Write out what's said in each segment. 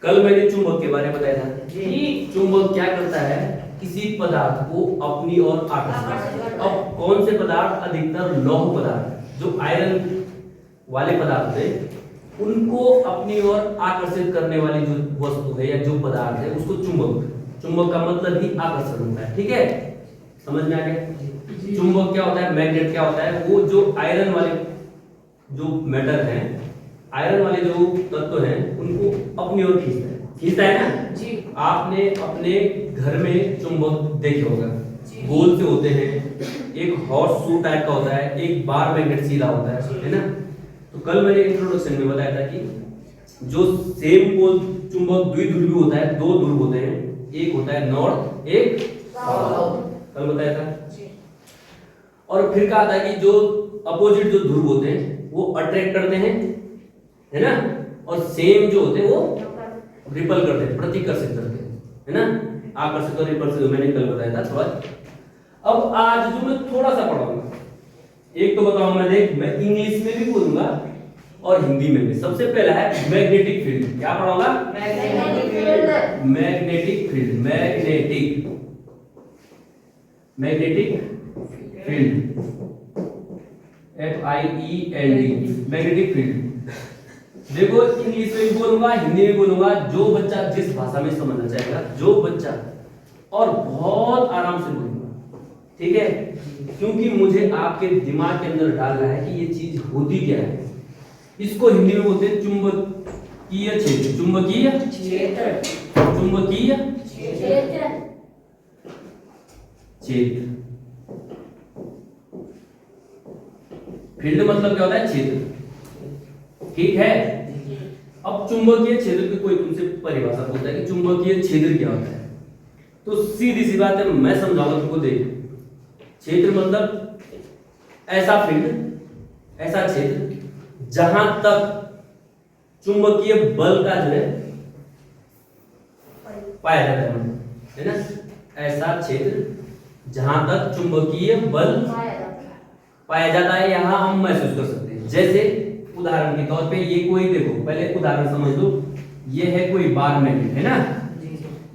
कल मैंने चुंबक के बारे में बताया था। चुंबक क्या करता है, किसी पदार्थ को अपनी ओर आकर्षित करता है। अब कौन से पदार्थ, अधिकतर लौह पदार्थ जो आयरन वाले पदार्थ है, उनको अपनी ओर आकर्षित करने वाली जो वस्तु है या जो पदार्थ है उसको चुंबक का मतलब ही आकर्षण होता है। ठीक है, समझ में आ गया। चुंबक क्या होता है, मैग्नेट क्या होता है, वो जो आयरन वाले जो मेटल है, आयरन वाले जो तत्व हैं उनको अपनी ओर खींचता है ना जी। आपने अपने घर में चुंबक देखे होगा, गोल से होते हैं, एक हॉर्स शू टाइप का होता है, एक बार मैग्नेट सीधा होता है ना। तो कल मैंने इंट्रोडक्शन में बताया था कि जो सेम पोल चुंबक द्विध्रुवी होता है, दो ध्रुव होते हैं, एक होता है नॉर्थ, एक साउथ, कल बताया था। और फिर कहा था कि जो अपोजिट जो ध्रुव होते हैं वो अट्रैक्ट करते हैं, है ना, और सेम जो होते हैं वो रिपल करते हैं, प्रतिकर्षित करते हैं, है ना। आकर्षित और रिपल्सिव मैंने कल बताया था थोड़ा। अब आज जो मैं थोड़ा सा पढ़ाऊंगा, एक तो बताऊंगा मैं इंग्लिश में भी बोलूंगा और हिंदी में भी। सबसे पहला है मैग्नेटिक फील्ड। क्या पढ़ाऊंगा, magnetic field. Magnetic field, magnetic field, FIELD, magnetic field. देखो इंग्लिश में भी बोलूंगा, हिंदी में बोलूंगा, जो बच्चा जिस भाषा में समझना चाहेगा, जो बच्चा, और बहुत आराम से बोलूंगा, ठीक है, क्योंकि मुझे आपके दिमाग के अंदर डालना है कि ये चीज होती क्या है। इसको हिंदी में बोलते हैं चुंबकीय क्षेत्र, चुंबकीय क्षेत्र, चुंबकीय क्षेत्र, क्षेत्र। फील्ड मतलब क्या होता है, क्षेत्र, ठीक है। अब चुंबकीय क्षेत्र की कोई तुमसे परिभाषा पूछता है कि चुंबकीय क्षेत्र क्या होता है, तो सीधी सी बात है, मैं समझाऊंगा तुमको। देख, क्षेत्र मतलब ऐसा फील्ड, ऐसा क्षेत्र जहां तक चुंबकीय बल का जो है पाया जाता है ना, ऐसा क्षेत्र जहां तक चुंबकीय बल पाया जाता है, यहां हम महसूस कर सकते हैं। जैसे उदाहरण के तौर पे ये कोई, देखो पहले उदाहरण समझ लो, ये है कोई बार मैग्नेट, है ना,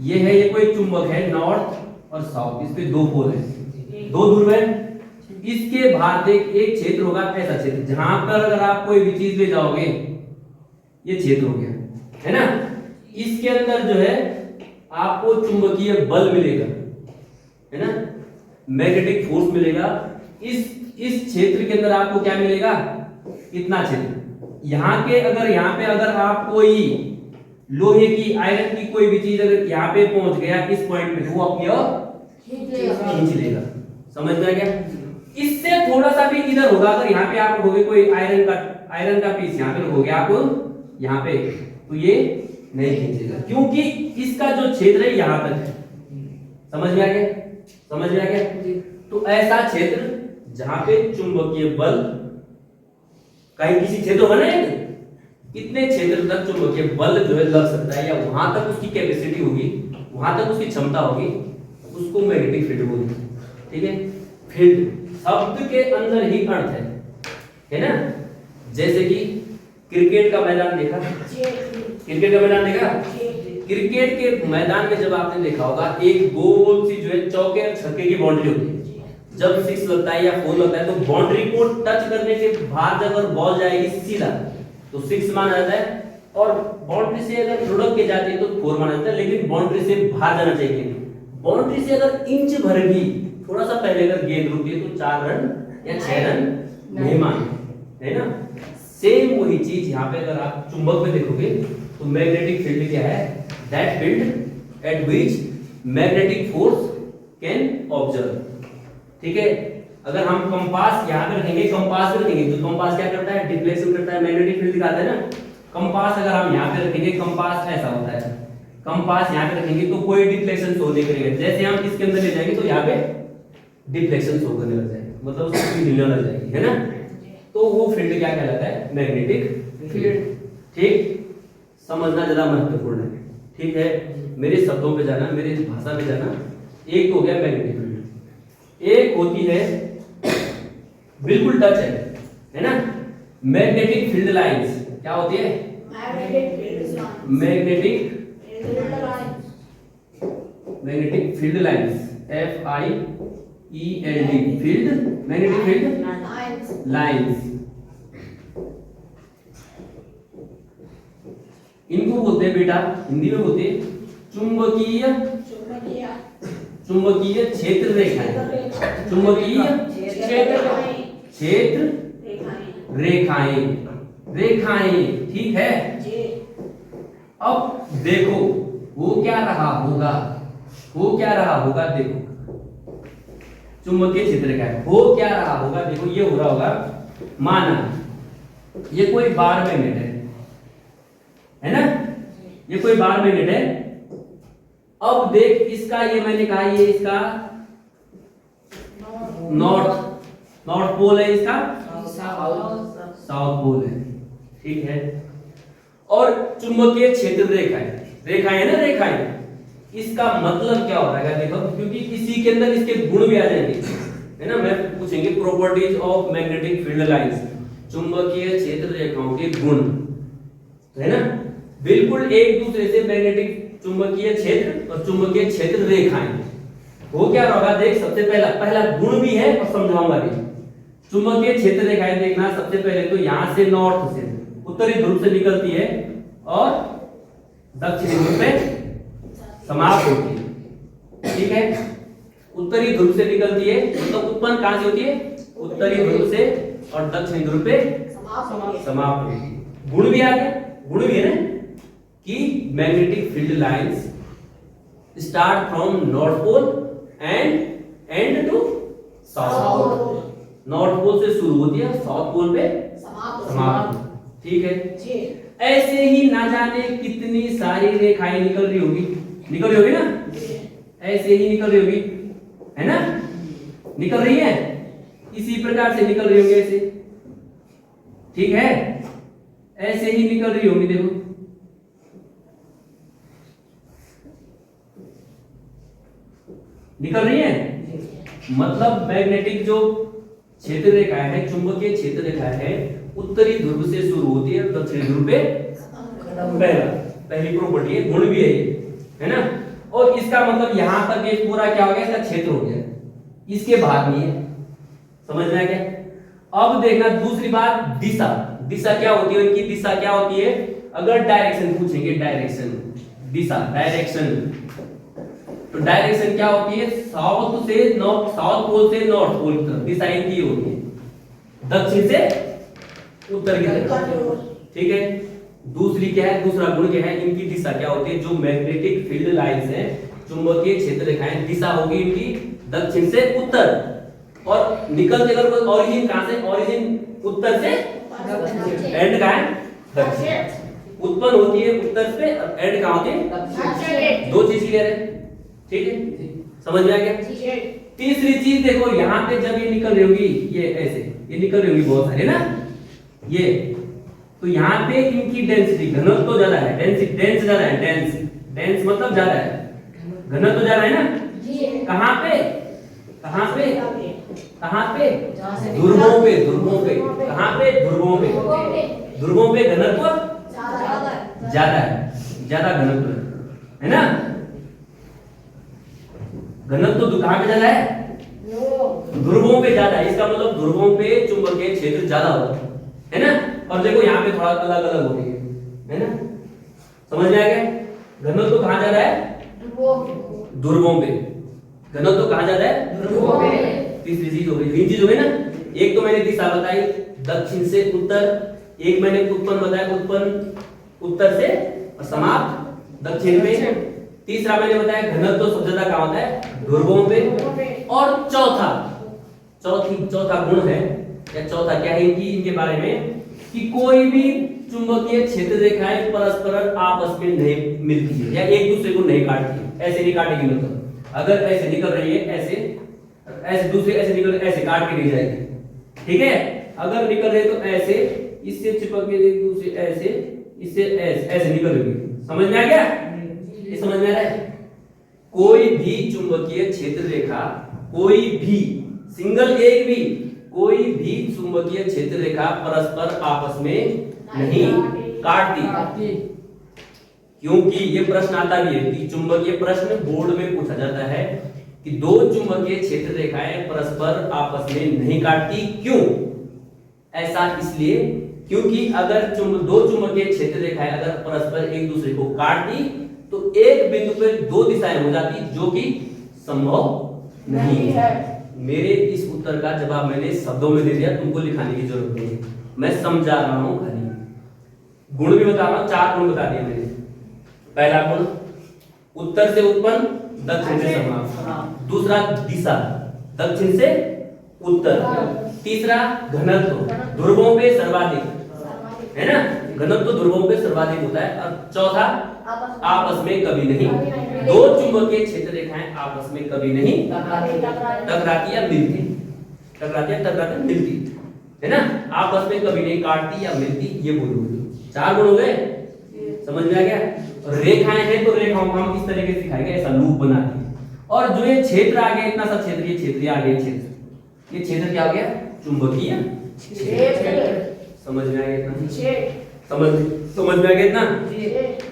ये है, ये कोई चुंबक है, नॉर्थ और साउथ, इस पे दो पोल है, दो ध्रुव है। इसके बाहर देख एक क्षेत्र होगा, ऐसा क्षेत्र जहां पर अगर आप कोई भी चीज ले जाओगे, ये क्षेत्र हो गया, है ना। इसके अंदर जो है आपको चुंबकीय बल मिलेगा, है ना, मैग्नेटिक फोर्स मिलेगा। इस क्षेत्र के अंदर आपको क्या मिलेगा, इतना क्षेत्र। यहाँ पे अगर आप कोई लोहे की, आयरन की कोई भी चीज अगर यहाँ पे पहुंच गया इस पॉइंट पे, वो अपनी ओर खींच लेगा। समझ में आ गया। इससे थोड़ा सा भी इधर होगा, अगर यहाँ पे आप रखोगे कोई आयरन का पीस यहाँ पे रखोगे आप यहाँ पे, तो ये नहीं खींचेगा, क्योंकि इसका जो क्षेत्र है यहाँ तक है। समझ में आ गया, समझ में आ गया। तो ऐसा क्षेत्र जहां पे चुंबकीय बल, कहीं किसी क्षेत्र होना है, इतने क्षेत्र तक चुंबकीय बल जो है लग सकता है, या वहां तक उसकी कैपेसिटी होगी, वहां तक उसकी क्षमता होगी, उसको मैग्नेटिक फील्ड बोलते हैं। ठीक है, फील्ड शब्द के अंदर ही अर्थ है ना। जैसे कि क्रिकेट का मैदान देखा, क्रिकेट का मैदान देखा, क्रिकेट के मैदान में जब आपने देखा होगा, एक गोल सी जो है चौके और छक्के की बाउंड्री होती है। जब 6 लगता है या 4 लगता है, तो बाउंड्री को टच करने के बाद अगर बॉल जाएगी सीधा तो 6 माना जाता है, और बाउंड्री से अगर लुढ़क के जाती है तो 4 माना जाता है। लेकिन बाउंड्री से बाहर जाना चाहिए, बाउंड्री से अगर इंच भर भी थोड़ा सा पहले अगर गेंद रुकती है तो 4 रन या 6 रन नहीं माने, है ना। सेम वही चीज यहाँ पे अगर आप चुंबक में देखोगे, तो मैग्नेटिक फील्ड क्या है, that field at which magnetic force can observe. ठीक है, अगर हम कंपास यहाँ पे रखेंगे, कंपास पे रखेंगे, तो कंपास क्या करता है, डिफ्लेक्शन करता है, मैग्नेटिक फील्ड दिखाता है ना। कंपास अगर हम यहाँ पे रखेंगे, कंपास ऐसा होता है, कंपास यहाँ पे रखेंगे तो कोई डिफ्लेक्शन शो नहीं करेगा। जैसे हम इसके अंदर ले जाएंगे तो यहाँ पे डिफ्लेक्शन शो करने लग जाएगा, मतलब उसकी हिलने लग जाएगी, है ना। तो वो फील्ड क्या कहलाता है, मैग्नेटिक फील्ड। ठीक, समझना ज्यादा महत्वपूर्ण है। ठीक है, मेरे शब्दों पे जाना, मेरी भाषा पे जाना। एक हो गया मैग्नेटिक फील्ड, एक होती है बिल्कुल टच है ना, मैग्नेटिक फील्ड लाइंस। क्या होती है, magnetic field lines, FIELD, field, magnetic field lines, इनको बोलते हैं बेटा, हिंदी में बोलते हैं चुंबकीय क्षेत्र रेखाएं, चुंबकीय क्षेत्र रेखाएं, ठीक है। अब देखो वो क्या रहा होगा, देखो चुंबकीय क्षेत्र रेखाएं हो क्या रहा होगा, देखो ये हो रहा होगा, माना ये कोई बार मैग्नेट है ना, ये कोई बार मैग्नेट है। अब देख इसका, ये मैंने कहा ये इसका नॉर्थ पोल है, इसका साउथ पोल है, ठीक है। और चुंबकीय क्षेत्र रेखाएं, इसका मतलब क्या हो रहा है देखो, क्योंकि इसी के अंदर इसके गुण भी आ जाएंगे, है ना। मैं पूछेंगे properties of magnetic field lines, चुंबकीय क्षेत्र रेखाओं के गुण, है ना। बिल्कुल एक दूसरे से मैग्नेटिक चुंबकीय क्षेत्र और चुंबकीय क्षेत्र रेखाएं हो क्या होगा, देख सबसे पहला गुण भी है और समझाऊंगा भी। चुंबकीय क्षेत्र रेखाएं देखना, सबसे पहले तो यहां से नॉर्थ से उत्तरी ध्रुव से निकलती है और दक्षिणी ध्रुव पे समाप्त होती है, ठीक है। उत्तरी ध्रुव से निकलती है, मतलब उत्पन्न कहां से होती है, उत्तरी ध्रुव से, और दक्षिणी ध्रुव पे समाप्त होती है। गुण भी आ गया, गुण भी है ना कि magnetic field lines start from north pole and end to south pole, north pole से शुरू होती है, साउथ पोल पे समाप्त, ठीक है। ऐसे ही ना जाने कितनी सारी रेखाएं निकल रही होगी ना, ऐसे ही निकल रही होगी, है ना, निकल रही है, इसी प्रकार से निकल रही होगी ऐसे, ठीक है, ऐसे ही निकल रही होगी, देखो निकल रही है। मतलब मैग्नेटिक जो क्षेत्र रेखाएं है, चुंबकीय क्षेत्र रेखाएं है, उत्तरी ध्रुव से शुरू होती है, दक्षिणी ध्रुव पे पहली प्रॉपर्टी है, गुण भी है ना। और इसका मतलब यहां तक ये पूरा क्या हो गया, इसका क्षेत्र हो गया, इसके भाग नहीं है, समझ में आ गया। अब देखना दूसरी बात, दिशा क्या होती है, इनकी दिशा क्या होती है। अगर डायरेक्शन पूछेंगे, डायरेक्शन, तो डायरेक्शन क्या होती है, साउथ पोल से नॉर्थ पोल की तरफ दिशा इनकी होती है, दक्षिण से उत्तर की तरफ, ठीक है। दूसरी क्या है, दूसरा गुण क्या है, इनकी दिशा क्या होती है, जो मैग्नेटिक फील्ड लाइंस है, चुंबकीय क्षेत्र रेखाएं, दिशा होगी इनकी दक्षिण से उत्तर, और निकलते अगर ओरिजिन कहां से, ओरिजिन उत्तर से, एंड कहां है, दक्षिण, उत्पन्न होती है उत्तर से, और एंड कहां होती है, दक्षिण। दो चीज क्लियर है, ठीक है, समझ में आ गया। तीसरी चीज देखो, यहाँ पे जब ये निकल रही होगी, ये ऐसे ये निकल रही होगी बहुत सारे ना, ये तो यहाँ पे इनकी डेंसिटी, घनत्व तो ज्यादा है, डेंस ज्यादा है, डेंस मतलब ज्यादा है, घनत्व तो ज्यादा है ना। कहाँ पे ध्रुवों पे, कहाँ पे ध्रुवों पे घनत्व ज्यादा है, ज्यादा घनत्व है ना। घनत्व तो कहां पे ज्यादा है, ध्रुवों पे ज्यादा है, इसका मतलब ध्रुवों पे चुंबकीय क्षेत्र ज्यादा होता है ना। और देखो यहाँ पे थोड़ा अलग अलग हो रही है ना, समझ में आ गया। घनत्व कहां ज्यादा है, ध्रुवों पे, घनत्व कहां ज्यादा है, ध्रुवों पे। तीसरी चीज हो गई, तीन चीज हो गई ना, एक तो मैंने दिशा बताई दक्षिण से उत्तर, एक मैंने उत्पन्न बताया, उत्पन्न उत्तर से और समाप्त दक्षिण पे, तीसरा मैंने बताया घनत्व सबसे ज्यादा कहां होता है, ध्रुवों पे, और चौथा गुण है, या चौथा क्या है इनके बारे में, कि कोई भी चुंबकीय क्षेत्र रेखाएं परस्पर आपस में नहीं मिलती है, या एक दूसरे को नहीं काटती है, ऐसे नहीं काटेगी, मतलब अगर ऐसे निकल रही है, ऐसे दूसरे ऐसे निकल, ऐसे काट के नहीं जाएगी, ठीक है। अगर निकल रही है तो ऐसे, इससे चिपक के एक दूसरे ऐसे, इससे ऐसे निकल रही, समझ में आ गया, ये समझ में आ रहा है। कोई भी चुंबकीय क्षेत्र रेखा, कोई भी सिंगल एक भी, कोई भी चुंबकीय क्षेत्र रेखा परस्पर आपस में नहीं काटती। क्योंकि ये प्रश्न आता भी है कि चुंबकीय प्रश्न बोर्ड में पूछा जाता है कि दो चुंबकीय क्षेत्र रेखाएं परस्पर आपस में नहीं काटती, क्यों? ऐसा इसलिए क्योंकि अगर दो चुंबकीय क्षेत्र रेखाएं अगर परस्पर एक दूसरे को काटती तो एक बिंदु पर दो दिशाएं हो जाती, जो कि संभव नहीं है। मेरे इस उत्तर का जवाब मैंने शब्दों में दे दिया, तुमको लिखाने की जरूरत नहीं है, मैं समझा रहा हूं खाली। गुण भी बता रहा हूं, 4 गुण बता दिए मैंने। पहला गुण उत्तर से उत्पन्न, दक्षिण से समाप्त। दूसरा दिशा, दक्षिण से उत्तर। तीसरा घनत्व, ध्रुवों पे सर्वाधिक, है ना, घनत्व ध्रुवों पे सर्वाधिक होता है। और चौथा आपस में कभी नहीं, दो चुंबकीय क्षेत्र रेखाएं आपस में कभी नहीं टकराती या मिलती, टकराती या टकराती मिलती, है ना, आपस में कभी नहीं काटती या मिलती, ये बोलो। 4 गुण हो गए, समझ में आ गया? रेखाएं हैं तो रेखाओं को हम इस तरीके से सिखाएंगे, ऐसा लूप बना के। और जो ये क्षेत्र आ गया, इतना सा क्षेत्र, ये क्षेत्र आ गया, क्षेत्र, ये क्षेत्र क्या हो गया? चुंबकीय क्षेत्र। समझ में आ गया इतना? समझ में आ गया इतना?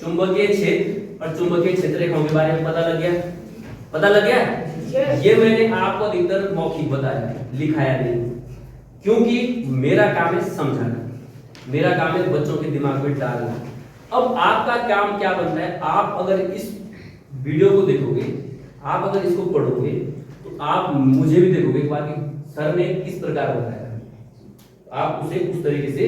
चुंबकीय क्षेत्र और चुंबकीय क्षेत्र रेखाओं के बारे में पता लग गया? पता लग गया? ये मैंने आपको अधिकतर मौखिक बताया, लिखाया नहीं, क्योंकि मेरा काम है समझाना, मेरा काम है बच्चों के दिमाग में डालना। अब आपका काम क्या बनता है? आप अगर इस वीडियो को देखोगे, आप अगर इसको पढ़ोगे, तो आप मुझे भी देखोगे एक बार कि सर ने किस प्रकार बताया, आप उसे उस तरीके से,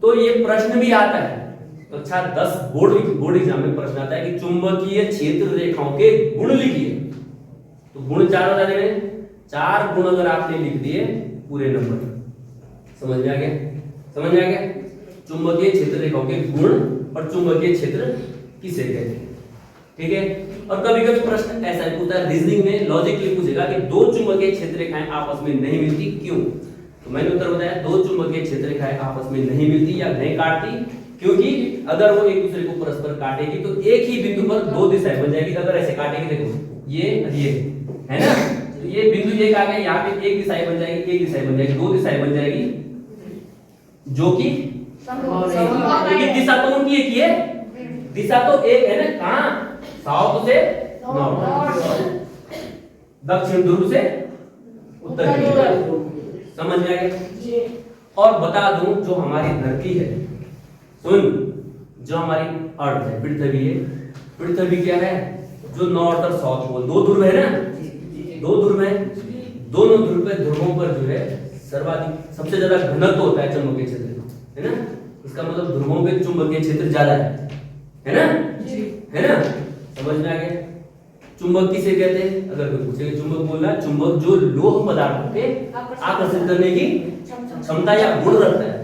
तो ये प्रश्न भी आता है कक्षा 10 बोर्ड एग्जाम में प्रश्न आता है कि चुंबकीय क्षेत्र रेखाओं के गुण लिखिए। तो गुण 4 बता देंगे, 4 गुण अगर आपने लिख दिए, पूरे नंबर। समझ में आ गया? समझ में आ गया? चुंबकीय क्षेत्र रेखाओं के गुण और चुंबकीय क्षेत्र किसे कहते हैं, ठीक है? और कभी कभी प्रश्न ऐसा पूछता है, रीजनिंग में लॉजिकली पूछेगा कि दो चुंबकीय क्षेत्र रेखाएं आपस में नहीं मिलती, क्यों? तो मैंने उत्तर बताया, दो चुंबकीय क्षेत्र रेखाएं आपस में नहीं मिलती या नहीं काटती, क्योंकि अगर वो एक दूसरे को परस्पर काटेगी तो एक ही बिंदु पर दो दिशाएं बन जाएगी। अगर ऐसे काटेगी, देखो ये और ये, है ना, तो ये बिंदु एक आ गया, यहाँ पे एक दिशाएं बन जाएगी, एक दिशाएं बन जाएगी, दो दिशाएं बन जाएगी, जो कि लेकिन दिशा तो उनकी एक ही है, दिशा तो एक है ना, कहां? साउथ से नॉर्थ, दक्षिण ध्रुव से उत्तर ध्रुव। समझ में आ गया? और बता दूं, जो हमारी धरती है, सुन, जो हमारी अर्थ है, पृथ्वी है, पृथ्वी क्या है? जो नॉर्थ और साउथ पोल, दो ध्रुव है ना, दो ध्रुव है, दोनों ध्रुव पे, ध्रुवों पर जो है सर्वाधिक सबसे ज्यादा घनत्व होता है चुंबकीय क्षेत्र, है ना, इसका मतलब ध्रुवों पे चुंबकीय क्षेत्र ज्यादा है ना, है ना? समझ में आ गया? चुंबक किसे कहते हैं? अगर कोई पूछेगा चुंबक बोलना, चुंबक जो लोह पदार्थों पे आकर्षित करने की क्षमता या गुण रखता है,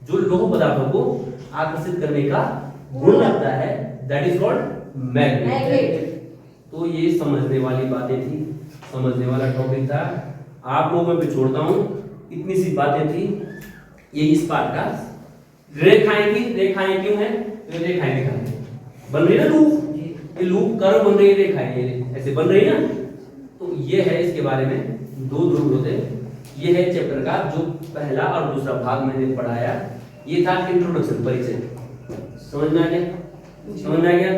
जो लोह पदार्थों को आकर्षित करने का गुण रखता है, दैट इज कॉल्ड मैग्नेट। तो ये समझने वाली बातें थी, समझने वाला टॉपिक था, आप लोगों में छोड़ता हूं, इतनी सी बातें थी, ये इस पार्ट का। रेखाएं थी, रेखाएं क्यों है? तो रेखाएं दिखाते बन रही ना लूप, ये लूप कर्व बन रही है, रेखाएं ऐसे बन रही है ना, तो ये है इसके बारे में, दो ध्रुव होते हैं। ये है चैप्टर का जो पहला और दूसरा भाग मैंने पढ़ाया, ये था इंट्रोडक्शन, परिचय। समझ में आ गया? समझ में आ गया?